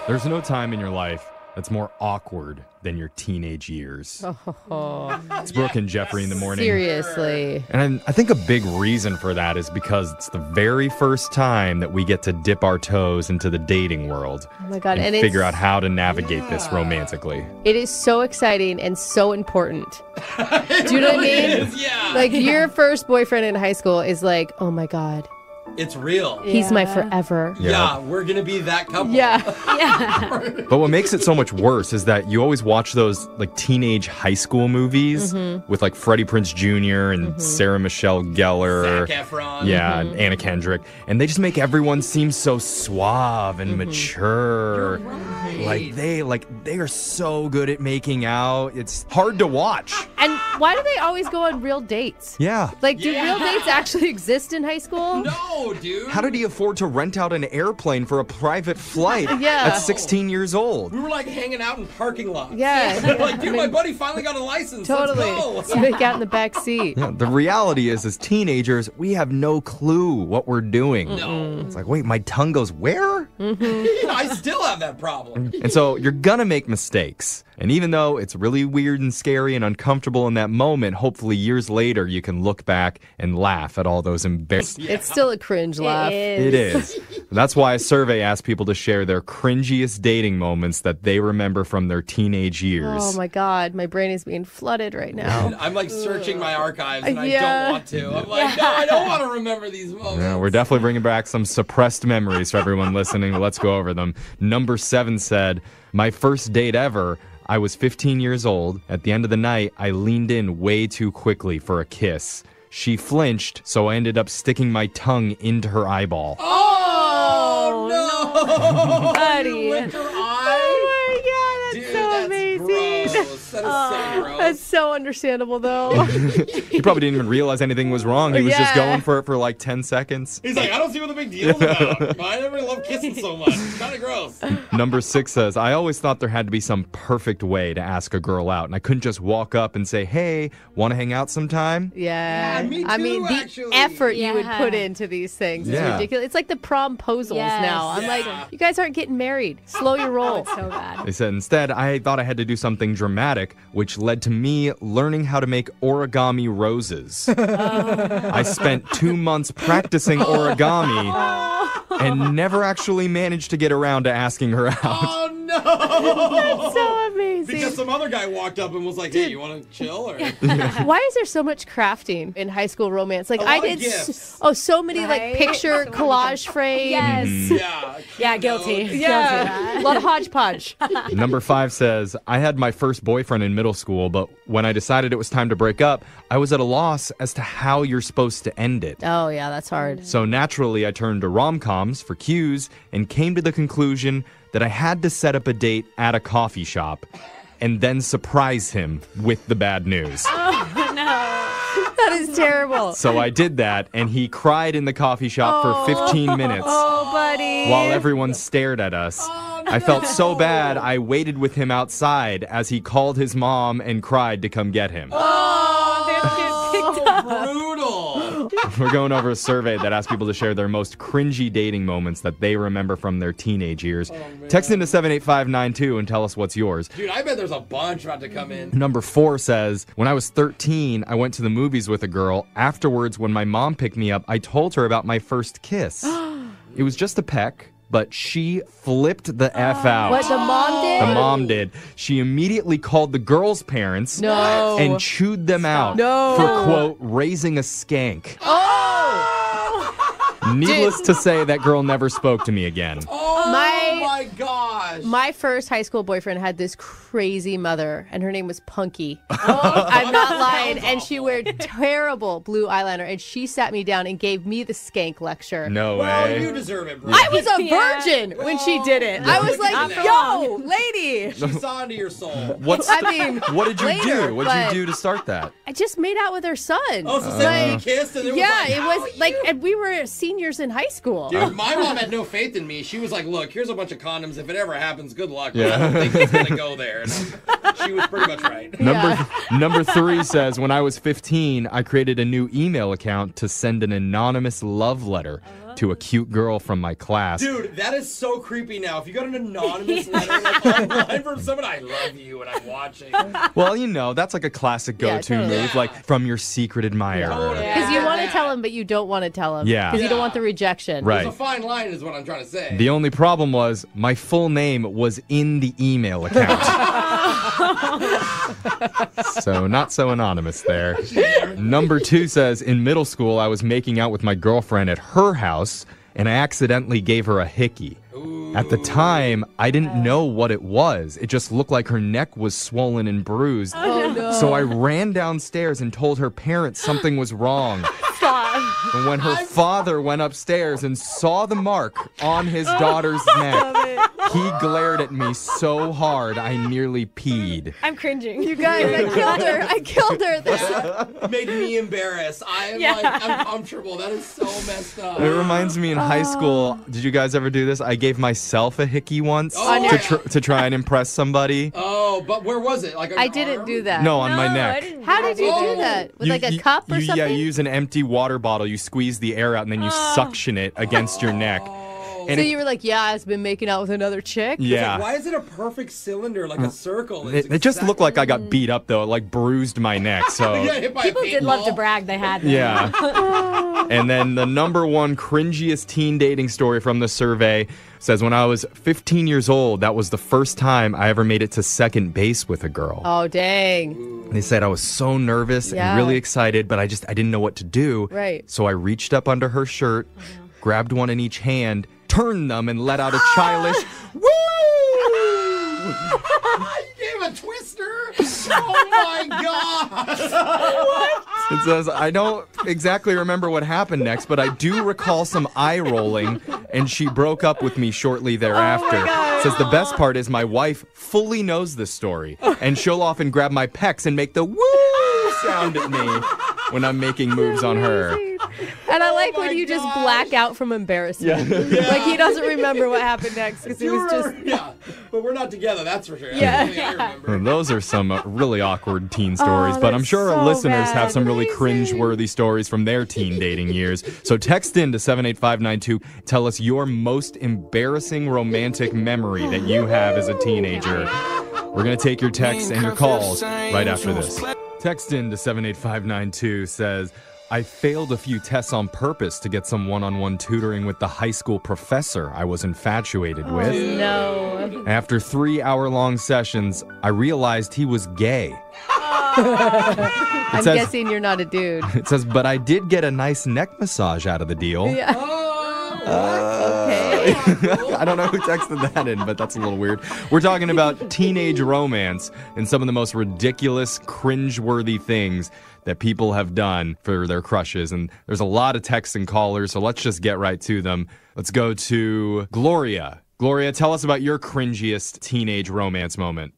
There's no time in your life that's more awkward than your teenage years. It's Brooke and Jeffrey in the morning. Seriously. And I think a big reason for that is because it's the very first time that we get to dip our toes into the dating world. Oh my God. And figure out how to navigate this romantically. It is so exciting and so important. Do you know what I mean? Yeah. Like your first boyfriend in high school is like, oh my God, It's real. he's my forever. Yeah, we're going to be that couple. Yeah. But what makes it so much worse is that you always watch those like teenage high school movies with like Freddie Prinze Jr. and Sarah Michelle Gellar. Zac Efron. Yeah, and Anna Kendrick. And they just make everyone seem so suave and mature. Like they are so good at making out. It's hard to watch. And why do they always go on real dates? Yeah. Like, do real dates actually exist in high school? No, dude. How did he afford to rent out an airplane for a private flight Yeah. at 16 years old? We were like hanging out in parking lots. Yeah. Like, dude, my buddy finally got a license. Totally. Let's go. Make out in the back seat. Yeah, the reality is, as teenagers, we have no clue what we're doing. No. It's like, wait, my tongue goes where? I still have that problem. And so you're gonna make mistakes. And even though it's really weird and scary and uncomfortable in that moment, hopefully years later you can look back and laugh at all those embarrassing. It's still a cringe laugh. It is. That's why a survey asked people to share their cringiest dating moments that they remember from their teenage years. Oh my God, my brain is being flooded right now. I'm like searching my archives and I Yeah. don't want to. I'm like, no, I don't want to remember these moments. Yeah, we're definitely bringing back some suppressed memories for everyone listening. Let's go over them. Number 7 said, my first date ever, I was 15 years old. At the end of the night, I leaned in way too quickly for a kiss. She flinched, so I ended up sticking my tongue into her eyeball. Oh, no. Buddy. You licked her eye? Oh my God, that's Dude, so that's amazing. gross. That is so gross. That's so understandable, thoh. He probably didn't even realize anything was wrong. He was just Yeah. going for it for like 10 seconds. He's like, I don't see what the big deal's about. I never loved kissing so much. It's kind of gross. Number 6 says, I always thought there had to be some perfect way to ask a girl out, and I couldn't just walk up and say, hey, want to hang out sometime? Yeah. Yeah, me I too, mean, the actually. effort you would Yeah. put into these things is Yeah. ridiculous. It's like the promposals Yes. now. I'm like, Yeah. you guys aren't getting married. Slow your roll. It's so bad. They said, instead, I thought I had to do something dramatic, which led to me learning how to make origami roses. I spent 2 months practicing origami and never actually managed to get around to asking her out. Oh, no. That's so amazing. Because some other guy walked up and was like, hey, you want to chill? Or Why is there so much crafting in high school romance? Like A I lot of did gifts. so many like Right? picture collage frames. Yes. Yeah. Yeah, guilty. Notes. Yeah. A lot of hodgepodge. Number 5 says, I had my first boyfriend in middle school, but when I decided it was time to break up, I was at a loss as to how you're supposed to end it. Oh yeah, that's hard. So naturally, I turned to rom-coms for cues and came to the conclusion that I had to set up a date at a coffee shop and then surprise him with the bad news. That is terrible. So I did that, and he cried in the coffee shop for 15 minutes Oh, buddy. while everyone stared at us. I felt so bad, I waited with him outside as he called his mom and cried to come get him. Brutal. We're going over a survey that asked people to share their most cringy dating moments that they remember from their teenage years. Text into 78592 and tell us what's yours. Dude, I bet there's a bunch about to come in. Number 4 says, when I was 13, I went to the movies with a girl. Afterwards, when my mom picked me up, I told her about my first kiss. It was just a peck, but she flipped the F out. What the mom did? The mom did. She immediately called the girl's parents No. and chewed them out No. for, quote, raising a skank. Oh. Needless to say, that girl never spoke to me again. Oh, My- my gosh. My first high school boyfriend had this crazy mother, and her name was Punky. I'm not lying. And she wore terrible blue eyeliner, and she sat me down and gave me the skank lecture. No Well, way. you deserve it, bro. I was a Yeah. virgin when she did it. I was like, Not for yo, lady. She saw into your soul. What did you later, do? What but- did you do to start that? I just made out with her son. Oh, so then you kissed and it was Yeah, like, it "How was are like, you?" and we were seniors in high school. Dude, my mom had no faith in me. She was like, look, here's a bunch of condoms. If it ever happens, good luck. Yeah. I don't think it's going to go there. And she was pretty much right. Number 3 says, when I was 15, I created a new email account to send an anonymous love letter to a cute girl from my class. Dude, that is so creepy now. If you got an anonymous letter like online from someone, I love you and I'm watching. Well, you know, that's like a classic go-to totally. move, like from your secret admirer. Because you want to tell him, but you don't want to tell him. Yeah. Because you don't want the rejection. Right. There's a fine line is what I'm trying to say. The only problem was my full name was in the email account. So not so anonymous there. Number 2 says, in middle school, I was making out with my girlfriend at her house, and I accidentally gave her a hickey. At the time, I didn't know what it was. It just looked like her neck was swollen and bruised. Oh, no. So I ran downstairs and told her parents something was wrong. Stop. And when her father went upstairs and saw the mark on his daughter's neck, he glared at me so hard I nearly peed. I'm cringing. You guys, I killed her. I killed her. That made me embarrassed. I am uncomfortable. That is so messed up. It reminds me in high school, did you guys ever do this? I gave myself a hickey once to try and impress somebody. Oh, but where was it? Like on I your didn't arm? do that. No, on my I neck. didn't How did you Oh. do that? With like a You- cup or you- something? Yeah, you use an empty water bottle, you squeeze the air out, and then you suction it against your neck. And So it- you were like, yeah, I've been making out with another chick? yeah. Why is it a perfect cylinder, like a circle? It just looked like I got beat up, though. It like bruised my neck, so... You got hit by People a did love to paintball? brag they had them. Yeah. And then the number 1 cringiest teen dating story from the survey says, when I was 15 years old, that was the first time I ever made it to second base with a girl. Oh, dang. They said I was so nervous Yeah. and really excited, but I didn't know what to do. Right. So I reached up under her shirt, grabbed one in each hand, turned them, and let out a childish, woo! You gave a twister? Oh my god! It says, I don't exactly remember what happened next, but I do recall some eye rolling, and she broke up with me shortly thereafter. It says, the best part is my wife fully knows this story, and she'll often grab my pecs and make the woo sound at me when I'm making moves on her. And I like my when you just gosh. black out from embarrassment. Like he doesn't remember what happened next because he was just... Yeah, but we're not together, that's for sure. Yeah. That's the only thing I remember. And those are some really awkward teen stories, but I'm sure our so listeners have bad. some really cringe-worthy stories from their teen dating years. So text in to 78592. Tell us your most embarrassing romantic memory that you have as a teenager. We're going to take your texts and your calls right after this. Text in to 78592 says, I failed a few tests on purpose to get some one-on-one tutoring with the high school professor I was infatuated with. No. After 3-hour-long sessions, I realized he was gay. I'm says- guessing you're not a dude. It says, but I did get a nice neck massage out of the deal. Yeah. Okay. I don't know who texted that in, but that's a little weird. We're talking about teenage romance and some of the most ridiculous, cringe-worthy things that people have done for their crushes. And there's a lot of texts and callers, so let's just get right to them. Let's go to Gloria. Gloria, tell us about your cringiest teenage romance moment.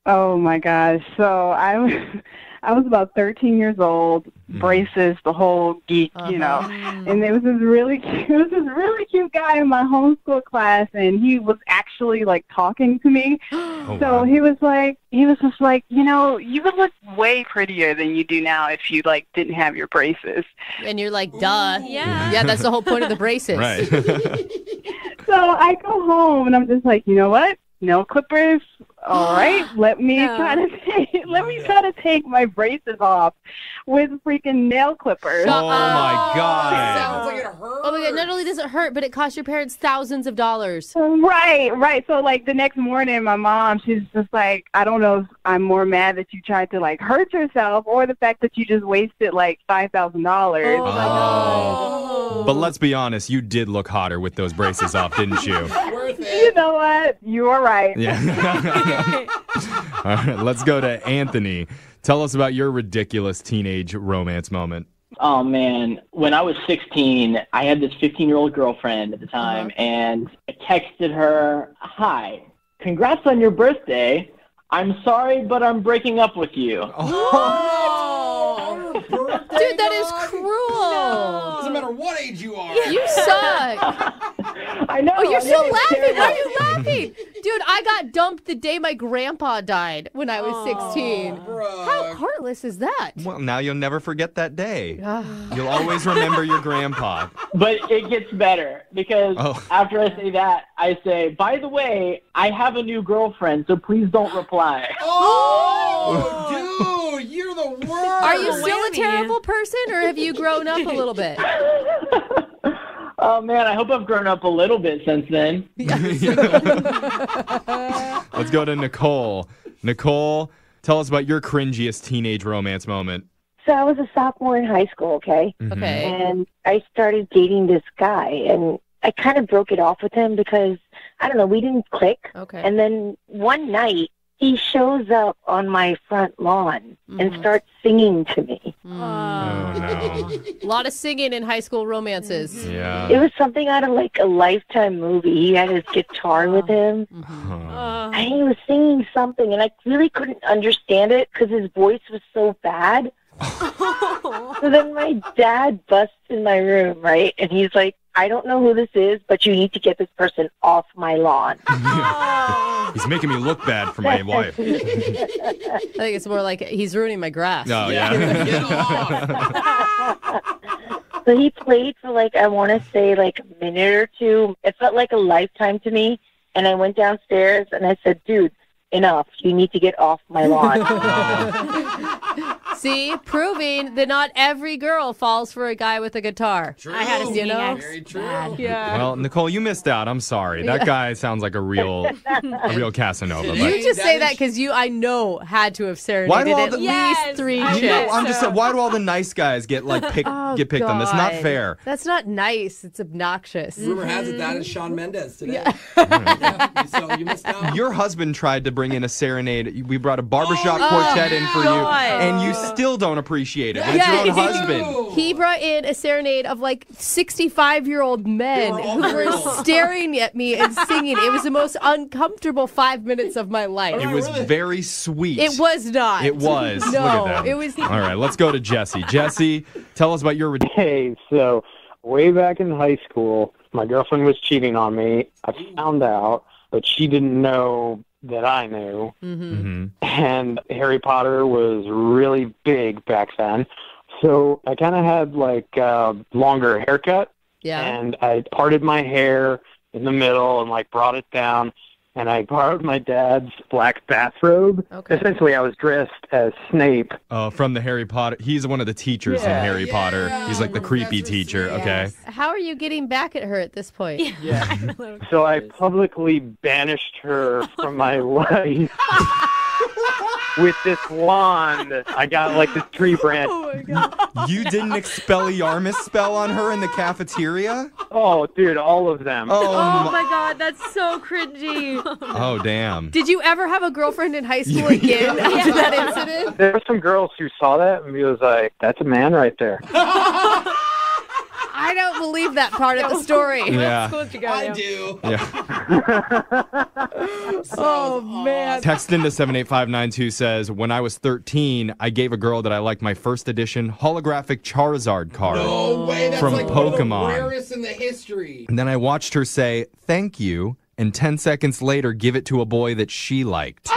Oh my gosh. So I was about 13 years old, braces, the whole geek, you know. And there was this really cute guy in my homeschool class, and he was actually like talking to me. Oh, So wow. he was just like, you know, you would look way prettier than you do now if you like didn't have your braces. And you're like, duh. Yeah. Yeah, that's the whole point of the braces. Right. So I go home and I'm just like, you know what? No clippers. All right, let me try to take my braces off with freaking nail clippers. Oh my Sounds God. like it hurt. Oh my God, not only does it hurt, but it costs your parents thousands of dollars. Right. So like the next morning, my mom, she's just like, I don't know if I'm more mad that you tried to like hurt yourself or the fact that you just wasted like $5,000. Oh my God. But let's be honest, you did look hotter with those braces off, didn't you? Worth You it. know what? You are right. Yeah. All right, let's go to Anthony. Tell us about your ridiculous teenage romance moment. Oh man, when I was 16, I had this 15-year-old girlfriend at the time, and I texted her, "Hi, congrats on your birthday. I'm sorry, but I'm breaking up with you." Oh, birthday Dude, that is dog? cruel. Doesn't matter what age you are. You suck. I know. Oh, you're I still know, it's laughing. terrible. Why are you laughing? Dude, I got dumped the day my grandpa died when I was 16. Bruh. How heartless is that? Well, now you'll never forget that day. You'll always remember your grandpa. But it gets better because after I say that, I say, by the way, I have a new girlfriend, so please don't reply. Oh, dude, you're the worst. Are you still a Whammy. terrible person, or have you grown up a little bit? Oh, man, I hope I've grown up a little bit since then. Let's go to Nicole. Nicole, tell us about your cringiest teenage romance moment. So I was a sophomore in high school, okay? Okay. And I started dating this guy, and I kind of broke it off with him because, I don't know, we didn't click. Okay. And then one night, he shows up on my front lawn and starts singing to me. Oh, no. A lot of singing in high school romances. Yeah. It was something out of like a Lifetime movie. He had his guitar with him, and he was singing something, and I really couldn't understand it because his voice was so bad. So then my dad busts in my room, right? And he's like, I don't know who this is, but you need to get this person off my lawn. He's making me look bad for my wife. I think it's more like he's ruining my grass. Oh, yeah. Get off. So he played for like, I want to say like a minute or two. It felt like a lifetime to me. And I went downstairs and I said, dude, enough. You need to get off my lawn. See, proving that not every girl falls for a guy with a guitar. True. I had a singing ex. Very true. Yeah. Well, Nicole, you missed out. I'm sorry. That guy sounds like a real Casanova. Did But You just say that is- because you, I know, had to have Why do serenaded all at the- least Yes, 3 I chicks. know. I'm just saying, why do all the nice guys get picked on? That's not God. fair. That's not nice. It's obnoxious. Rumor has it that is Shawn Mendes today. Yeah, so you missed out. Your husband tried to bring in a serenade. We brought a barbershop quartet in for you, God. and you still don't appreciate it. It's Yeah, your own he- husband. He brought in a serenade of like 65-year-old men They were all who were real. staring at me and singing. It was the most uncomfortable 5 minutes of my life. It was very sweet. It was not. It was. No, Look at that. it was. All right, let's go to Jesse. Jesse, tell us about your. Hey, so way back in high school, my girlfriend was cheating on me. I found out, but she didn't know that I knew. Mhm. And Harry Potter was really big back then. So I kind of had like a longer haircut, Yeah. and I parted my hair in the middle and like brought it down. And I borrowed my dad's black bathrobe. Okay. Essentially, I was dressed as Snape. From the Harry Potter. He's one of the teachers in Harry Potter. He's like the creepy Professor teacher. Snape. Okay. How are you getting back at her at this point? Yeah. So I publicly banished her from my life with this wand. I got like this tree branch. Oh my god. You did an Expelliarmus spell on her in the cafeteria? Oh, dude, all of them. Oh, Oh my god, that's so cringy. oh damn. Did you ever have a girlfriend in high school again after that incident? There were some girls who saw that and he was like, that's a man right there. I don't believe that part of the story. Yeah. What you got I now? do. Yeah. Oh man. Text into 78592 says, when I was 13, I gave a girl that I liked my first edition holographic Charizard card. No way. That's From like one of the Pokemon. rarest in the history. And then I watched her say, thank you, and 10 seconds later give it to a boy that she liked.